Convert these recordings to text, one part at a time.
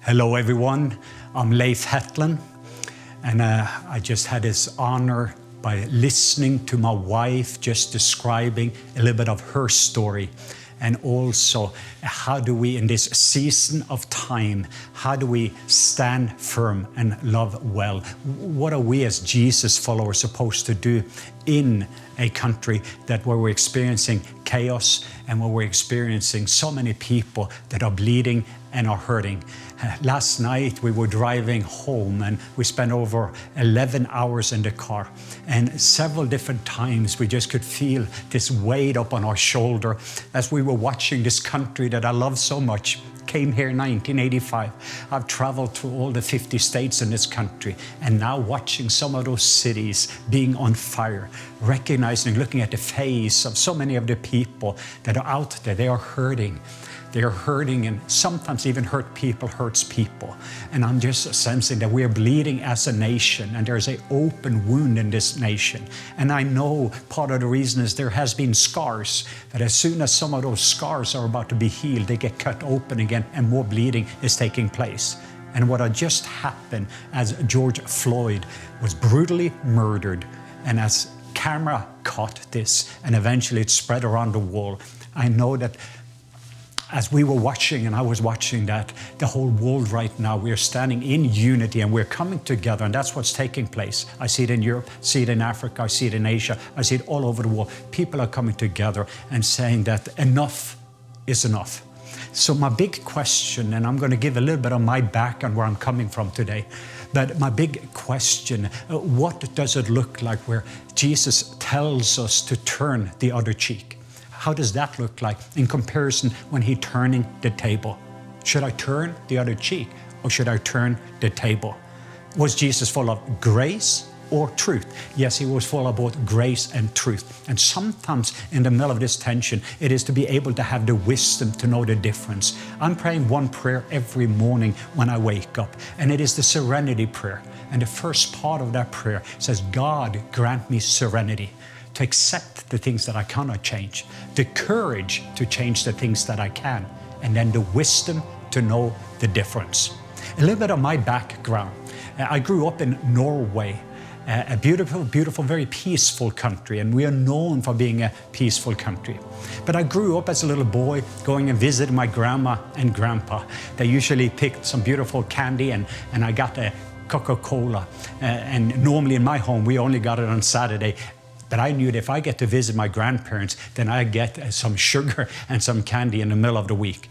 Hello everyone, I'm Leif Hetland, and I just had this honor by listening to my wife just describing a little bit of her story, and also how do we in this season of time, how do we stand firm and love well? What are we as Jesus followers supposed to do in a country where we're experiencing chaos and where we're experiencing so many people that are bleeding and are hurting? Last night we were driving home and we spent over 11 hours in the car, and several different times we just could feel this weight up on our shoulder as we were watching this country that I love so much. Came here in 1985. I've traveled through all the 50 states in this country, and now watching some of those cities being on fire, recognizing, looking at the face of so many of the people that are out there, they are hurting. They are hurting, and sometimes even hurt people hurts people. And I'm just sensing that we're bleeding as a nation, and there's an open wound in this nation. And I know part of the reason is there has been scars, but as soon as some of those scars are about to be healed, they get cut open again and more bleeding is taking place. And what had just happened as George Floyd was brutally murdered, and as camera caught this and eventually it spread around the world, I know that as we were watching, and I was watching that, the whole world right now, we are standing in unity and we're coming together, and that's what's taking place. I see it in Europe, see it in Africa, I see it in Asia, I see it all over the world. People are coming together and saying that enough is enough. So my big question, and I'm going to give a little bit of my background where I'm coming from today, but my big question, what does it look like where Jesus tells us to turn the other cheek? How does that look like in comparison when He's turning the table? Should I turn the other cheek or should I turn the table? Was Jesus full of grace or truth? Yes, He was full of both grace and truth. And sometimes in the middle of this tension, it is to be able to have the wisdom to know the difference. I'm praying one prayer every morning when I wake up, and it is the serenity prayer. And the first part of that prayer says, God, grant me serenity to accept the things that I cannot change, the courage to change the things that I can, and then the wisdom to know the difference. A little bit of my background. I grew up in Norway, a beautiful, beautiful, very peaceful country, and we are known for being a peaceful country. But I grew up as a little boy going and visited my grandma and grandpa. They usually picked some beautiful candy, and I got a Coca-Cola. And normally in my home, we only got it on Saturday. But I knew that if I get to visit my grandparents, then I get some sugar and some candy in the middle of the week.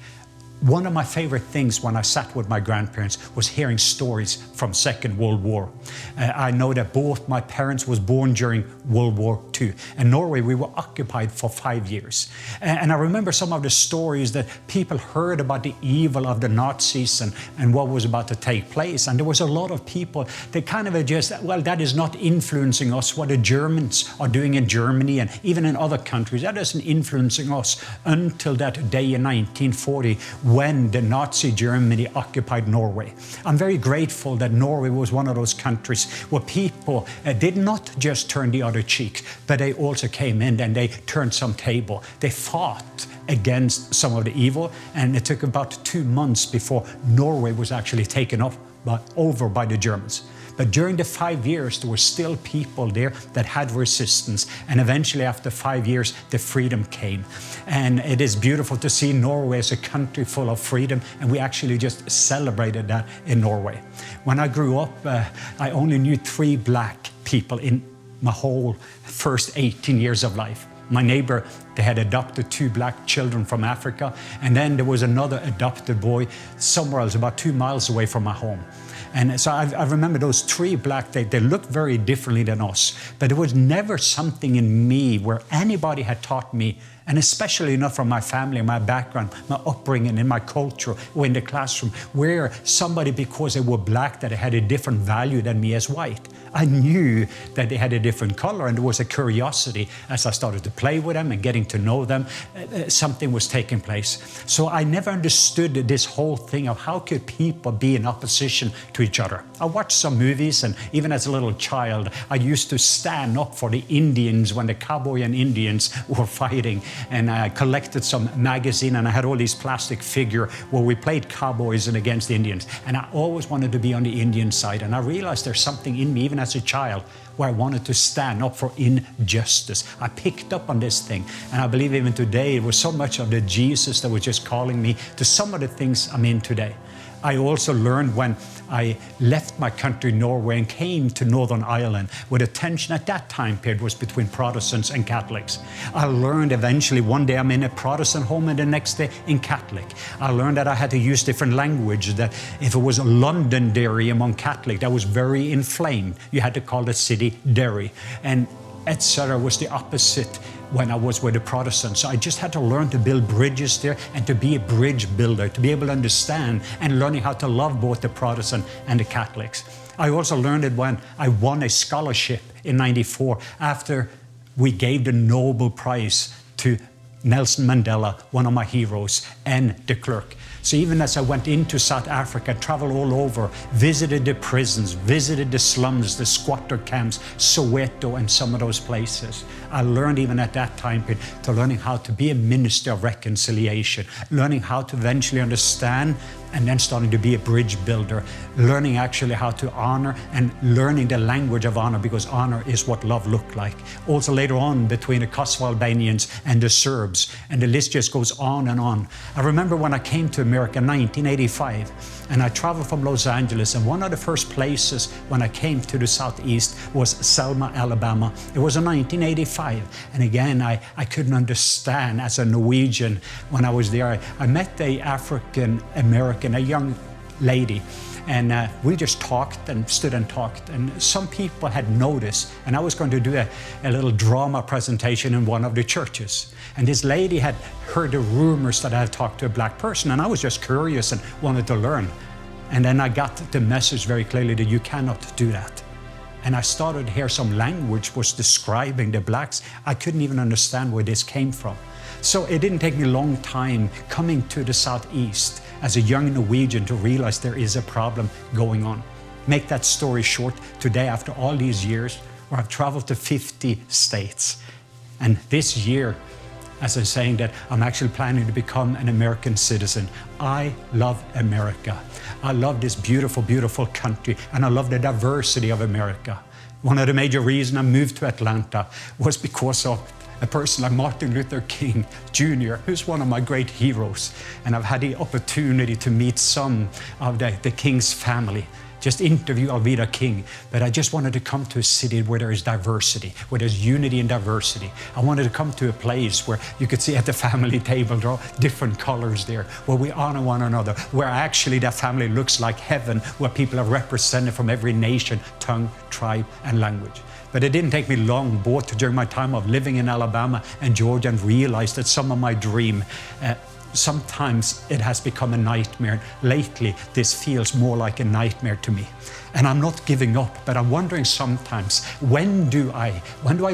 One of my favorite things when I sat with my grandparents was hearing stories from Second World War. I know that both my parents was born during World War II. In Norway, we were occupied for 5 years. And I remember some of the stories that people heard about the evil of the Nazis and what was about to take place. And there was a lot of people that kind of just, well, that is not influencing us. What the Germans are doing in Germany and even in other countries, that isn't influencing us until that day in 1940 when the Nazi Germany occupied Norway. I'm very grateful that Norway was one of those countries where people did not just turn the other cheek, but they also came in and they turned some table. They fought against some of the evil, and it took about 2 months before Norway was actually taken over by the Germans. But during the 5 years, there were still people there that had resistance. And eventually, after 5 years, the freedom came. And it is beautiful to see Norway as a country full of freedom. And we actually just celebrated that in Norway. When I grew up, I only knew 3 black people in my whole first 18 years of life. My neighbor, they had adopted 2 black children from Africa. And then there was another adopted boy somewhere else, about 2 miles away from my home. And so I remember those 3 black, they looked very differently than us. But there was never something in me where anybody had taught me, and especially not from my family, my background, my upbringing, in my culture, or in the classroom, where somebody, because they were black, that had a different value than me as white. I knew that they had a different color, and there was a curiosity as I started to play with them and getting to know them. Something was taking place. So I never understood this whole thing of how could people be in opposition to each other. I watched some movies, and even as a little child, I used to stand up for the Indians when the cowboy and Indians were fighting, and I collected some magazine, and I had all these plastic figures where we played cowboys and against the Indians, and I always wanted to be on the Indian side. And I realized there's something in me, even as a child, where I wanted to stand up for injustice. I picked up on this thing, and I believe even today it was so much of the Jesus that was just calling me to some of the things I'm in today. I also learned when I left my country, Norway, and came to Northern Ireland, where the tension at that time period was between Protestants and Catholics. I learned eventually, one day I'm in a Protestant home and the next day in Catholic. I learned that I had to use different language, that if it was Londonderry among Catholic, that was very inflamed. You had to call the city Derry. And etc. was the opposite when I was with the Protestants. So I just had to learn to build bridges there and to be a bridge builder, to be able to understand and learning how to love both the Protestant and the Catholics. I also learned it when I won a scholarship in '94 after we gave the Nobel Prize to Nelson Mandela, one of my heroes, and de Klerk. So even as I went into South Africa, traveled all over, visited the prisons, visited the slums, the squatter camps, Soweto, and some of those places, I learned even at that time period to learning how to be a minister of reconciliation, learning how to eventually understand, and then starting to be a bridge builder, learning actually how to honor and learning the language of honor, because honor is what love looked like. Also later on between the Kosovo Albanians and the Serbs, and the list just goes on and on. I remember when I came to America in 1985, and I traveled from Los Angeles, and one of the first places when I came to the Southeast was Selma, Alabama. It was in 1985, and again, I couldn't understand as a Norwegian when I was there. I met a African American, a young lady, and we just talked and stood and talked, and some people had noticed, and I was going to do a little drama presentation in one of the churches, and this lady had heard the rumors that I had talked to a black person, and I was just curious and wanted to learn. And then I got the message very clearly that you cannot do that. And I started to hear some language was describing the blacks. I couldn't even understand where this came from. So it didn't take me a long time coming to the Southeast as a young Norwegian to realize there is a problem going on. Make that story short, today after all these years, where I've traveled to 50 states. And this year, as I'm saying that, I'm actually planning to become an American citizen. I love America. I love this beautiful, beautiful country, and I love the diversity of America. One of the major reasons I moved to Atlanta was because of a person like Martin Luther King Jr., who's one of my great heroes. And I've had the opportunity to meet some of the King's family, just interview Alveda King. But I just wanted to come to a city where there is diversity, where there's unity and diversity. I wanted to come to a place where you could see at the family table, there are different colors there, where we honor one another, where actually that family looks like heaven, where people are represented from every nation, tongue, tribe, and language. But it didn't take me long, both during my time of living in Alabama and Georgia, and realized that some of my dream, sometimes it has become a nightmare. Lately, this feels more like a nightmare to me. And I'm not giving up, but I'm wondering sometimes, when do I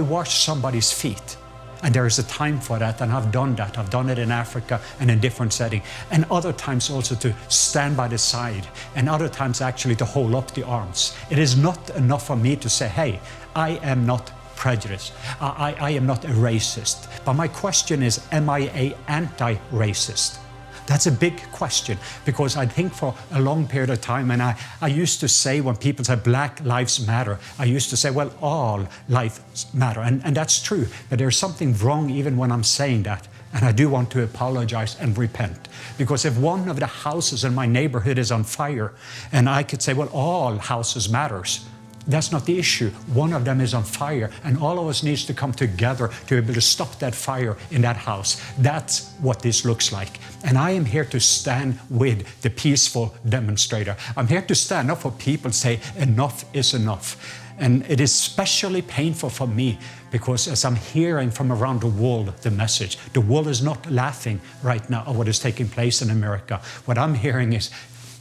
wash somebody's feet? And there is a time for that, and I've done that. I've done it in Africa and in different settings. And other times also to stand by the side, and other times actually to hold up the arms. It is not enough for me to say, hey, I am not prejudiced. I am not a racist. But my question is, am I an anti-racist? That's a big question, because I think for a long period of time, and I used to say when people say Black Lives Matter, I used to say, well, all lives matter. And that's true, but there's something wrong even when I'm saying that. And I do want to apologize and repent. Because if one of the houses in my neighborhood is on fire, and I could say, well, all houses matters. That's not the issue. One of them is on fire, and all of us needs to come together to be able to stop that fire in that house. That's what this looks like. And I am here to stand with the peaceful demonstrator. I'm here to stand up for people, say enough is enough. And it is especially painful for me because as I'm hearing from around the world the message, the world is not laughing right now at what is taking place in America. What I'm hearing is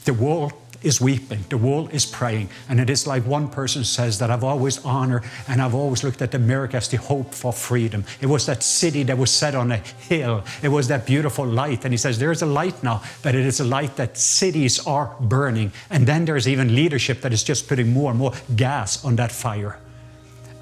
the world is weeping, the world is praying. And it is like one person says that I've always honored and I've always looked at America as the hope for freedom. It was that city that was set on a hill. It was that beautiful light. And he says there's a light now, but it is a light that cities are burning. And then there's even leadership that is just putting more and more gas on that fire.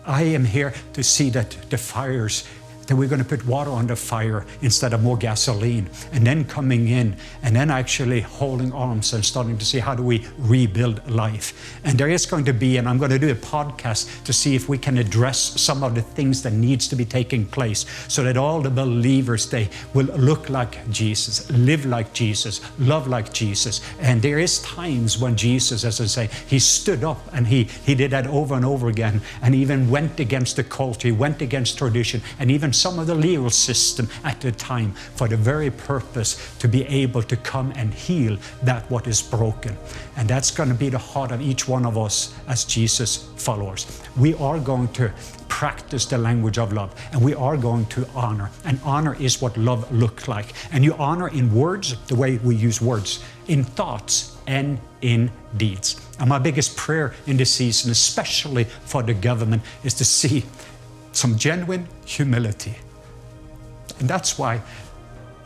I am here to see that the fires, that we're going to put water on the fire instead of more gasoline, and then coming in and then actually holding arms and starting to see how do we rebuild life. And there is going to be, and I'm going to do a podcast to see if we can address some of the things that needs to be taking place so that all the believers, they will look like Jesus, live like Jesus, love like Jesus. And there is times when Jesus, as I say, he stood up and he did that over and over again, and even went against the culture, he went against tradition, and even some of the legal system at the time for the very purpose to be able to come and heal that what is broken. And that's going to be the heart of each one of us as Jesus followers. We are going to practice the language of love, and we are going to honor. And honor is what love looks like. And you honor in words, the way we use words, in thoughts and in deeds. And my biggest prayer in this season, especially for the government, is to see some genuine humility. And that's why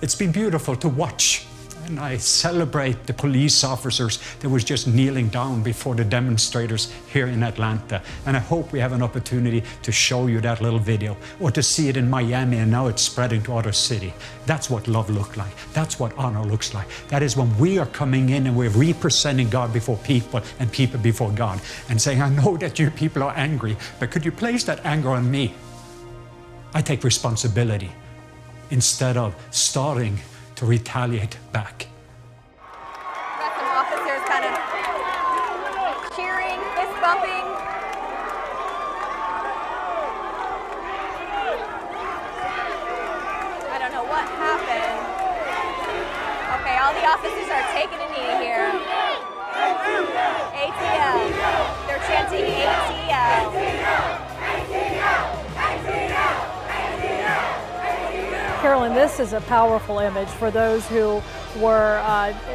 it's been beautiful to watch. And I celebrate the police officers that was just kneeling down before the demonstrators here in Atlanta. And I hope we have an opportunity to show you that little video, or to see it in Miami, and now it's spreading to other cities. That's what love looks like. That's what honor looks like. That is when we are coming in and we're representing God before people and people before God, and saying, I know that you people are angry, but could you place that anger on me? I take responsibility instead of starting to retaliate back. Got some officers kind of cheering, fist bumping. I don't know what happened. Okay, all the officers are taking a knee here. ATL. They're chanting ATL. Carolyn, this is a powerful image for those who were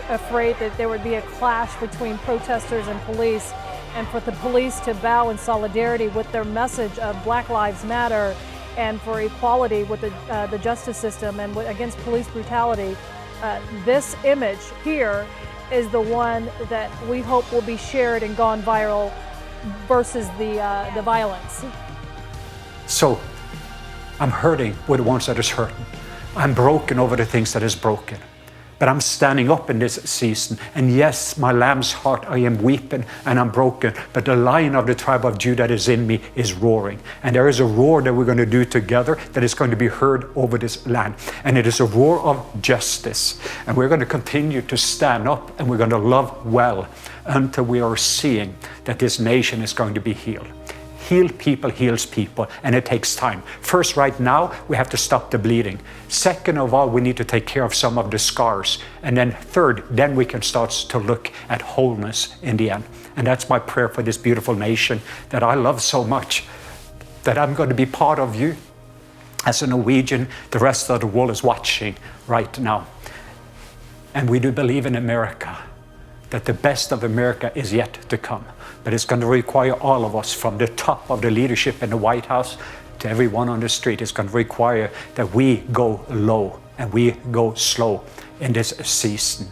afraid that there would be a clash between protesters and police, and for the police to bow in solidarity with their message of Black Lives Matter and for equality with the justice system and against police brutality. This image here is the one that we hope will be shared and gone viral versus the violence. So I'm hurting with the ones that is hurting. I'm broken over the things that is broken. But I'm standing up in this season. And yes, my lamb's heart, I am weeping and I'm broken. But the lion of the tribe of Judah that is in me is roaring. And there is a roar that we're going to do together that is going to be heard over this land. And it is a roar of justice. And we're going to continue to stand up and we're going to love well until we are seeing that this nation is going to be healed. Healed people heals people, and it takes time. First, right now, we have to stop the bleeding. Second of all, we need to take care of some of the scars. And then third, then we can start to look at wholeness in the end. And that's my prayer for this beautiful nation that I love so much, that I'm going to be part of you. As a Norwegian, the rest of the world is watching right now. And we do believe in America, that the best of America is yet to come. But it's going to require all of us, from the top of the leadership in the White House to everyone on the street. It's going to require that we go low and we go slow in this season.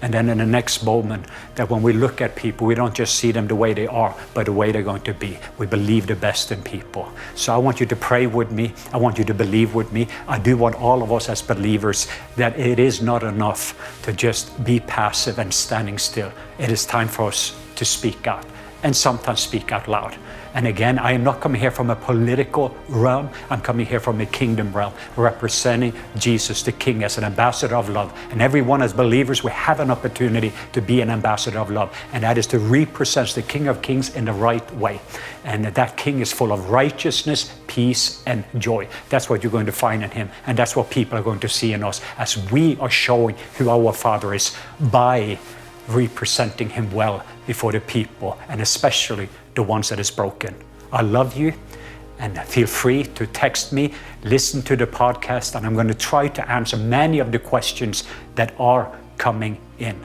And then in the next moment, that when we look at people, we don't just see them the way they are, but the way they're going to be. We believe the best in people. So I want you to pray with me. I want you to believe with me. I do want all of us as believers that it is not enough to just be passive and standing still. It is time for us to speak out, and sometimes speak out loud. And again, I am not coming here from a political realm. I'm coming here from a kingdom realm, representing Jesus, the King, as an ambassador of love. And everyone as believers, we have an opportunity to be an ambassador of love. And that is to represent the King of Kings in the right way. And that King is full of righteousness, peace, and joy. That's what you're going to find in him. And that's what people are going to see in us as we are showing who our Father is by representing him well before the people, and especially the ones that is broken. I love you, and feel free to text me, listen to the podcast, and I'm going to try to answer many of the questions that are coming in.